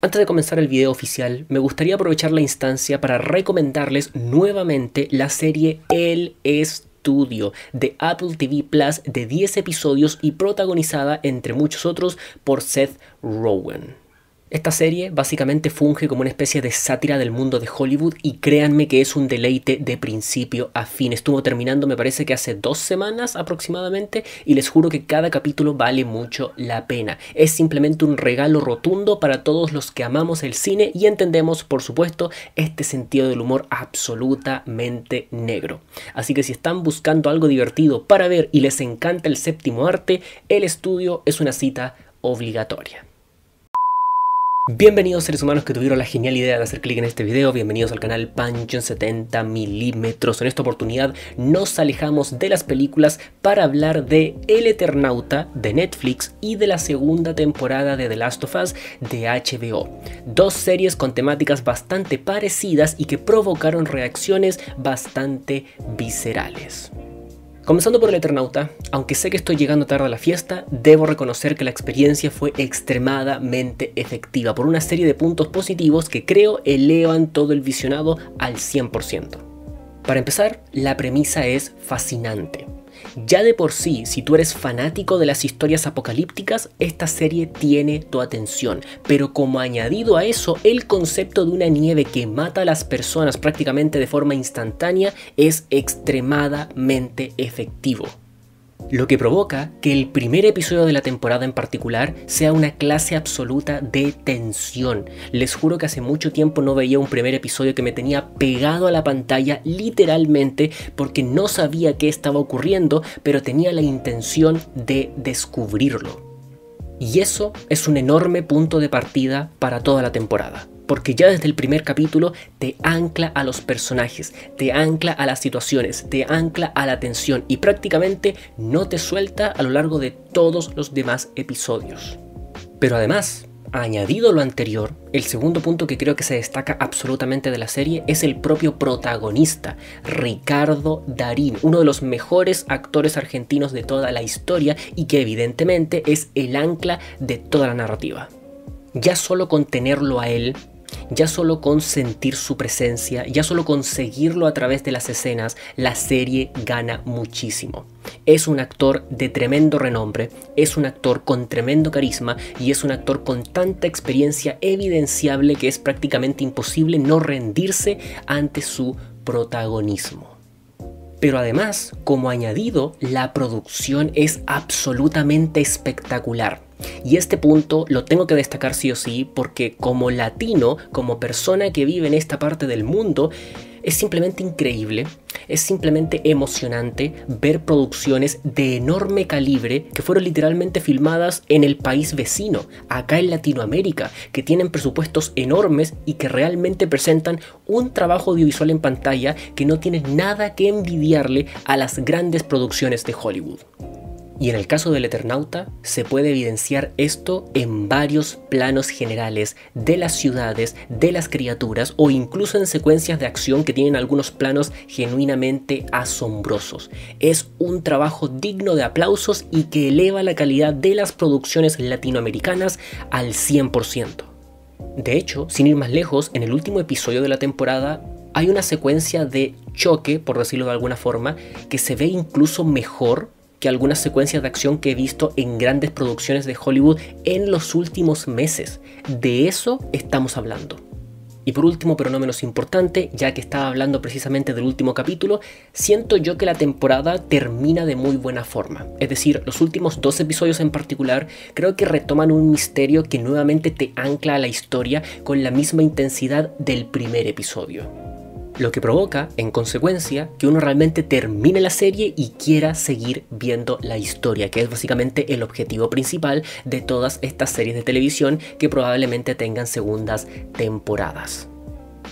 Antes de comenzar el video oficial, me gustaría aprovechar la instancia para recomendarles nuevamente la serie El Estudio de Apple TV Plus de 10 episodios y protagonizada, entre muchos otros, por Seth Rogen. Esta serie básicamente funge como una especie de sátira del mundo de Hollywood y créanme que es un deleite de principio a fin. Estuvo terminando me parece que hace 2 semanas aproximadamente y les juro que cada capítulo vale mucho la pena. Es simplemente un regalo rotundo para todos los que amamos el cine y entendemos, por supuesto, este sentido del humor absolutamente negro. Así que si están buscando algo divertido para ver y les encanta el séptimo arte, El Estudio es una cita obligatoria. Bienvenidos seres humanos que tuvieron la genial idea de hacer clic en este video, bienvenidos al canal Pancho en 70 milímetros. En esta oportunidad nos alejamos de las películas para hablar de El Eternauta de Netflix y de la segunda temporada de The Last of Us de HBO. Dos series con temáticas bastante parecidas y que provocaron reacciones bastante viscerales. Comenzando por El Eternauta, aunque sé que estoy llegando tarde a la fiesta, debo reconocer que la experiencia fue extremadamente efectiva por una serie de puntos positivos que creo elevan todo el visionado al 100%. Para empezar, la premisa es fascinante. Ya de por sí, si tú eres fanático de las historias apocalípticas, esta serie tiene tu atención. Pero como añadido a eso, el concepto de una nieve que mata a las personas prácticamente de forma instantánea es extremadamente efectivo. Lo que provoca que el primer episodio de la temporada en particular sea una clase absoluta de tensión. Les juro que hace mucho tiempo no veía un primer episodio que me tenía pegado a la pantalla literalmente porque no sabía qué estaba ocurriendo, pero tenía la intención de descubrirlo. Y eso es un enorme punto de partida para toda la temporada. Porque ya desde el primer capítulo te ancla a los personajes, te ancla a las situaciones, te ancla a la tensión y prácticamente no te suelta a lo largo de todos los demás episodios. Pero además, añadido lo anterior, el segundo punto que creo que se destaca absolutamente de la serie es el propio protagonista, Ricardo Darín, uno de los mejores actores argentinos de toda la historia y que evidentemente es el ancla de toda la narrativa. Ya solo con tenerlo a él, ya solo con sentir su presencia, ya solo con seguirlo a través de las escenas, la serie gana muchísimo. Es un actor de tremendo renombre, es un actor con tremendo carisma y es un actor con tanta experiencia evidenciable que es prácticamente imposible no rendirse ante su protagonismo. Pero además, como añadido, la producción es absolutamente espectacular. Y este punto lo tengo que destacar sí o sí porque como latino, como persona que vive en esta parte del mundo, es simplemente increíble, es simplemente emocionante ver producciones de enorme calibre que fueron literalmente filmadas en el país vecino, acá en Latinoamérica, que tienen presupuestos enormes y que realmente presentan un trabajo audiovisual en pantalla que no tiene nada que envidiarle a las grandes producciones de Hollywood. Y en el caso del Eternauta se puede evidenciar esto en varios planos generales de las ciudades, de las criaturas o incluso en secuencias de acción que tienen algunos planos genuinamente asombrosos. Es un trabajo digno de aplausos y que eleva la calidad de las producciones latinoamericanas al 100%. De hecho, sin ir más lejos, en el último episodio de la temporada hay una secuencia de choque, por decirlo de alguna forma, que se ve incluso mejor que algunas secuencias de acción que he visto en grandes producciones de Hollywood en los últimos meses. De eso estamos hablando. Y por último, pero no menos importante, ya que estaba hablando precisamente del último capítulo, siento yo que la temporada termina de muy buena forma. Es decir, los últimos 2 episodios en particular creo que retoman un misterio que nuevamente te ancla a la historia con la misma intensidad del primer episodio. Lo que provoca, en consecuencia, que uno realmente termine la serie y quiera seguir viendo la historia, que es básicamente el objetivo principal de todas estas series de televisión que probablemente tengan segundas temporadas.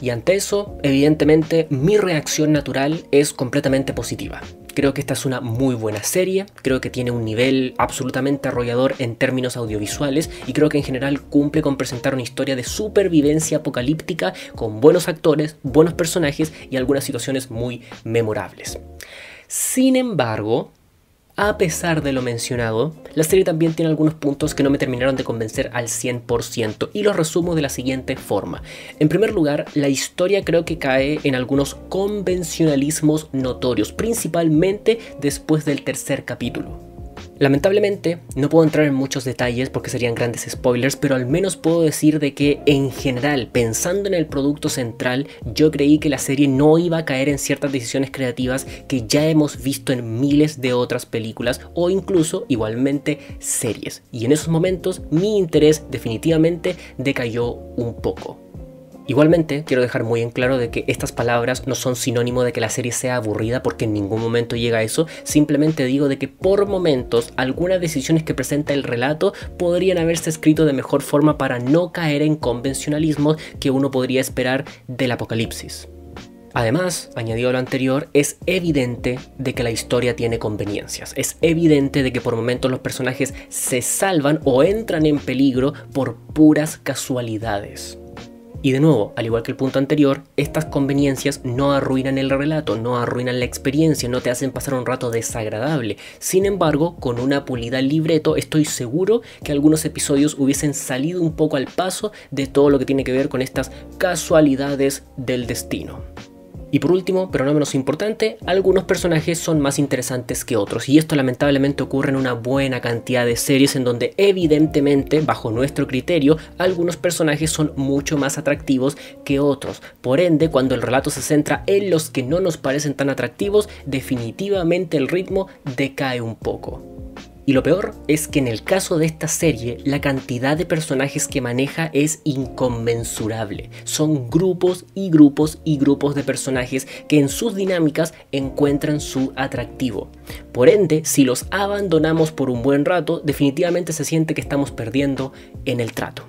Y ante eso, evidentemente, mi reacción natural es completamente positiva. Creo que esta es una muy buena serie, creo que tiene un nivel absolutamente arrollador en términos audiovisuales y creo que en general cumple con presentar una historia de supervivencia apocalíptica con buenos actores, buenos personajes y algunas situaciones muy memorables. Sin embargo, A pesar de lo mencionado, la serie también tiene algunos puntos que no me terminaron de convencer al 100% y los resumo de la siguiente forma. En primer lugar, la historia creo que cae en algunos convencionalismos notorios, principalmente después del tercer capítulo. Lamentablemente no puedo entrar en muchos detalles porque serían grandes spoilers, pero al menos puedo decir de que en general, pensando en el producto central, yo creí que la serie no iba a caer en ciertas decisiones creativas que ya hemos visto en miles de otras películas o incluso igualmente series. Y en esos momentos mi interés definitivamente decayó un poco. Igualmente, quiero dejar muy en claro de que estas palabras no son sinónimo de que la serie sea aburrida porque en ningún momento llega a eso, simplemente digo de que por momentos algunas decisiones que presenta el relato podrían haberse escrito de mejor forma para no caer en convencionalismos que uno podría esperar del apocalipsis. Además, añadido a lo anterior, es evidente de que la historia tiene conveniencias. Es evidente de que por momentos los personajes se salvan o entran en peligro por puras casualidades. Y de nuevo, al igual que el punto anterior, estas conveniencias no arruinan el relato, no arruinan la experiencia, no te hacen pasar un rato desagradable. Sin embargo, con una pulida al libreto, estoy seguro que algunos episodios hubiesen salido un poco al paso de todo lo que tiene que ver con estas casualidades del destino. Y por último, pero no menos importante, algunos personajes son más interesantes que otros, y esto lamentablemente ocurre en una buena cantidad de series en donde evidentemente, bajo nuestro criterio, algunos personajes son mucho más atractivos que otros. Por ende, cuando el relato se centra en los que no nos parecen tan atractivos, definitivamente el ritmo decae un poco. Y lo peor es que en el caso de esta serie, la cantidad de personajes que maneja es inconmensurable. Son grupos y grupos y grupos de personajes que en sus dinámicas encuentran su atractivo. Por ende, si los abandonamos por un buen rato, definitivamente se siente que estamos perdiendo en el trato.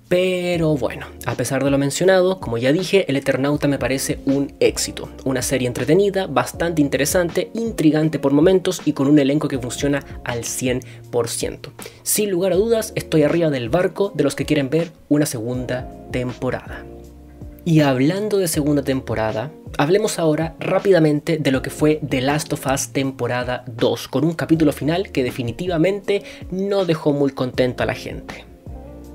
Pero bueno, a pesar de lo mencionado, como ya dije, El Eternauta me parece un éxito. Una serie entretenida, bastante interesante, intrigante por momentos y con un elenco que funciona al 100%. Sin lugar a dudas, estoy arriba del barco de los que quieren ver una segunda temporada. Y hablando de segunda temporada, hablemos ahora rápidamente de lo que fue The Last of Us temporada 2, con un capítulo final que definitivamente no dejó muy contento a la gente.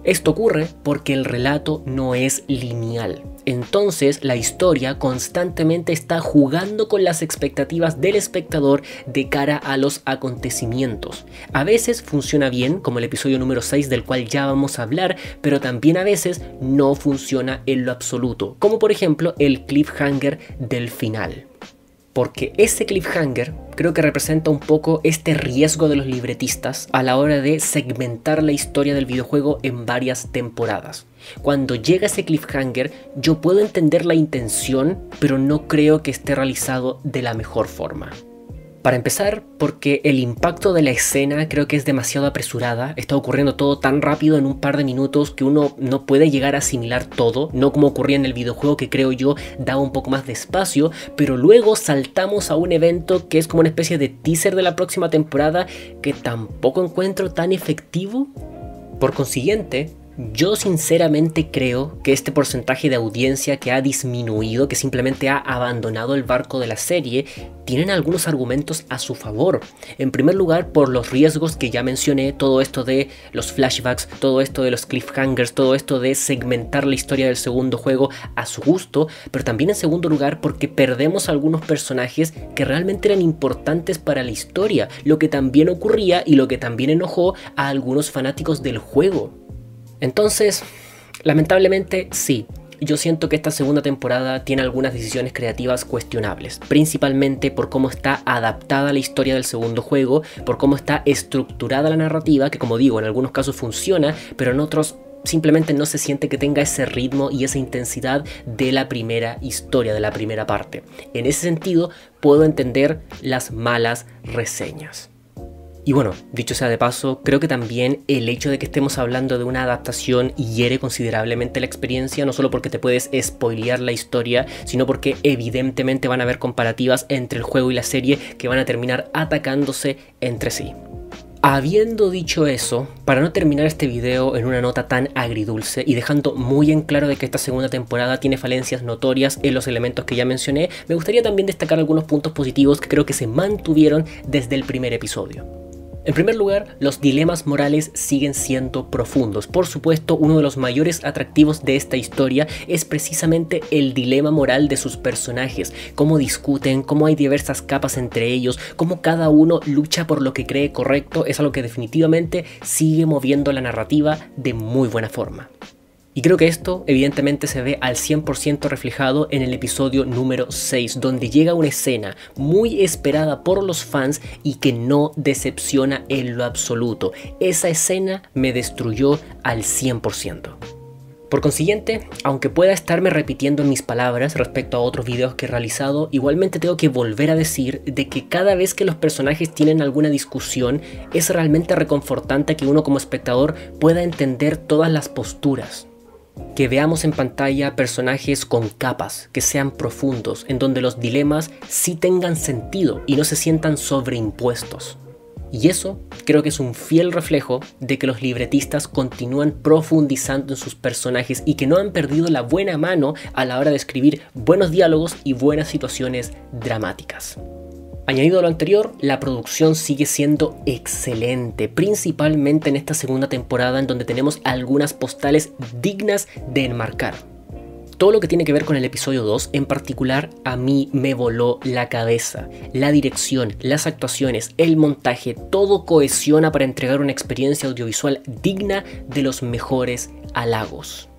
Esto ocurre porque el relato no es lineal. Entonces la historia constantemente está jugando con las expectativas del espectador de cara a los acontecimientos. A veces funciona bien, como el episodio número 6 del cual ya vamos a hablar, pero también a veces no funciona en lo absoluto, como por ejemplo el cliffhanger del final. Porque ese cliffhanger creo que representa un poco este riesgo de los libretistas a la hora de segmentar la historia del videojuego en varias temporadas. Cuando llega ese cliffhanger, yo puedo entender la intención, pero no creo que esté realizado de la mejor forma. Para empezar, porque el impacto de la escena creo que es demasiado apresurada, está ocurriendo todo tan rápido en un par de minutos que uno no puede llegar a asimilar todo, no como ocurría en el videojuego que creo yo daba un poco más de espacio, pero luego saltamos a un evento que es como una especie de teaser de la próxima temporada que tampoco encuentro tan efectivo. Por consiguiente, yo sinceramente creo que este porcentaje de audiencia que ha disminuido, que simplemente ha abandonado el barco de la serie, tienen algunos argumentos a su favor. En primer lugar, por los riesgos que ya mencioné, todo esto de los flashbacks, todo esto de los cliffhangers, todo esto de segmentar la historia del segundo juego a su gusto, pero también en segundo lugar porque perdemos algunos personajes que realmente eran importantes para la historia, lo que también ocurría y lo que también enojó a algunos fanáticos del juego. Entonces, lamentablemente sí, yo siento que esta segunda temporada tiene algunas decisiones creativas cuestionables, principalmente por cómo está adaptada la historia del segundo juego, por cómo está estructurada la narrativa, que como digo, en algunos casos funciona, pero en otros simplemente no se siente que tenga ese ritmo y esa intensidad de la primera historia, de la primera parte. En ese sentido, puedo entender las malas reseñas. Y bueno, dicho sea de paso, creo que también el hecho de que estemos hablando de una adaptación hiere considerablemente la experiencia, no solo porque te puedes spoilear la historia, sino porque evidentemente van a haber comparativas entre el juego y la serie que van a terminar atacándose entre sí. Habiendo dicho eso, para no terminar este video en una nota tan agridulce y dejando muy en claro de que esta segunda temporada tiene falencias notorias en los elementos que ya mencioné, me gustaría también destacar algunos puntos positivos que creo que se mantuvieron desde el primer episodio. En primer lugar, los dilemas morales siguen siendo profundos. Por supuesto, uno de los mayores atractivos de esta historia es precisamente el dilema moral de sus personajes, cómo discuten, cómo hay diversas capas entre ellos, cómo cada uno lucha por lo que cree correcto, es algo que definitivamente sigue moviendo la narrativa de muy buena forma. Y creo que esto evidentemente se ve al 100% reflejado en el episodio número 6, donde llega una escena muy esperada por los fans y que no decepciona en lo absoluto. Esa escena me destruyó al 100%. Por consiguiente, aunque pueda estarme repitiendo en mis palabras respecto a otros videos que he realizado, igualmente tengo que volver a decir de que cada vez que los personajes tienen alguna discusión, es realmente reconfortante que uno como espectador pueda entender todas las posturas. Que veamos en pantalla personajes con capas, que sean profundos, en donde los dilemas sí tengan sentido y no se sientan sobreimpuestos. Y eso creo que es un fiel reflejo de que los libretistas continúan profundizando en sus personajes y que no han perdido la buena mano a la hora de escribir buenos diálogos y buenas situaciones dramáticas. Añadido a lo anterior, la producción sigue siendo excelente, principalmente en esta segunda temporada en donde tenemos algunas postales dignas de enmarcar. Todo lo que tiene que ver con el episodio 2 en particular a mí me voló la cabeza. La dirección, las actuaciones, el montaje, todo cohesiona para entregar una experiencia audiovisual digna de los mejores halagos.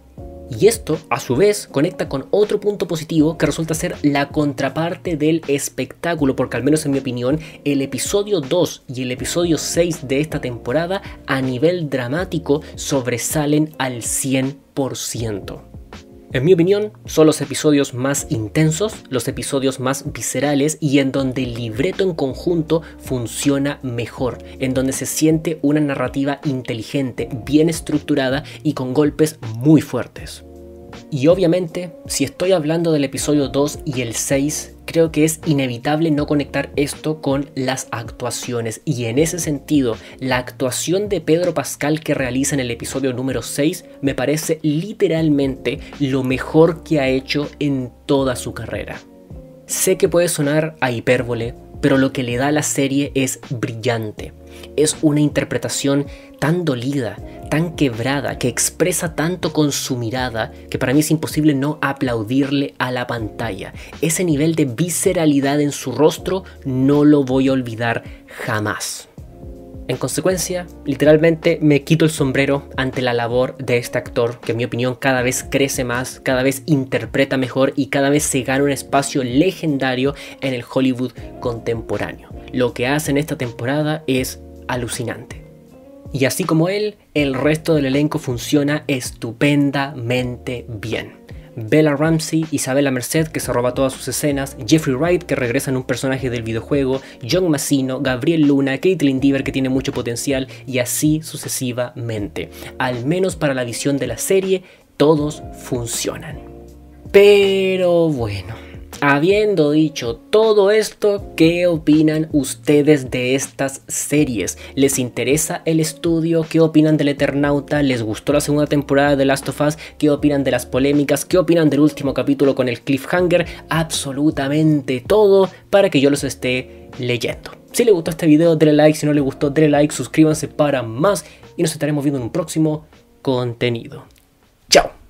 Y esto, a su vez, conecta con otro punto positivo que resulta ser la contraparte del espectáculo, porque al menos en mi opinión, el episodio 2 y el episodio 6 de esta temporada a nivel dramático sobresalen al 100%. En mi opinión, son los episodios más intensos, los episodios más viscerales y en donde el libreto en conjunto funciona mejor, en donde se siente una narrativa inteligente, bien estructurada y con golpes muy fuertes. Y obviamente, si estoy hablando del episodio 2 y el 6, creo que es inevitable no conectar esto con las actuaciones. Y en ese sentido, la actuación de Pedro Pascal que realiza en el episodio número 6 me parece literalmente lo mejor que ha hecho en toda su carrera. Sé que puede sonar a hipérbole, pero lo que le da a la serie es brillante. Es una interpretación tan dolida, tan quebrada, que expresa tanto con su mirada, que para mí es imposible no aplaudirle a la pantalla. Ese nivel de visceralidad en su rostro no lo voy a olvidar jamás. En consecuencia, literalmente me quito el sombrero ante la labor de este actor, que en mi opinión cada vez crece más, cada vez interpreta mejor y cada vez se gana un espacio legendario en el Hollywood contemporáneo. Lo que hace en esta temporada es alucinante. Y así como él, el resto del elenco funciona estupendamente bien. Bella Ramsey, Isabella Merced, que se roba todas sus escenas, Jeffrey Wright, que regresa en un personaje del videojuego, John Massino, Gabriel Luna, Caitlin Dever, que tiene mucho potencial, y así sucesivamente. Al menos para la visión de la serie, todos funcionan. Pero bueno, habiendo dicho todo esto, ¿qué opinan ustedes de estas series? ¿Les interesa el estudio? ¿Qué opinan del Eternauta? ¿Les gustó la segunda temporada de The Last of Us? ¿Qué opinan de las polémicas? ¿Qué opinan del último capítulo con el cliffhanger? Absolutamente todo para que yo los esté leyendo. Si les gustó este video, denle like. Si no les gustó, denle like. Suscríbanse para más y nos estaremos viendo en un próximo contenido. ¡Chao!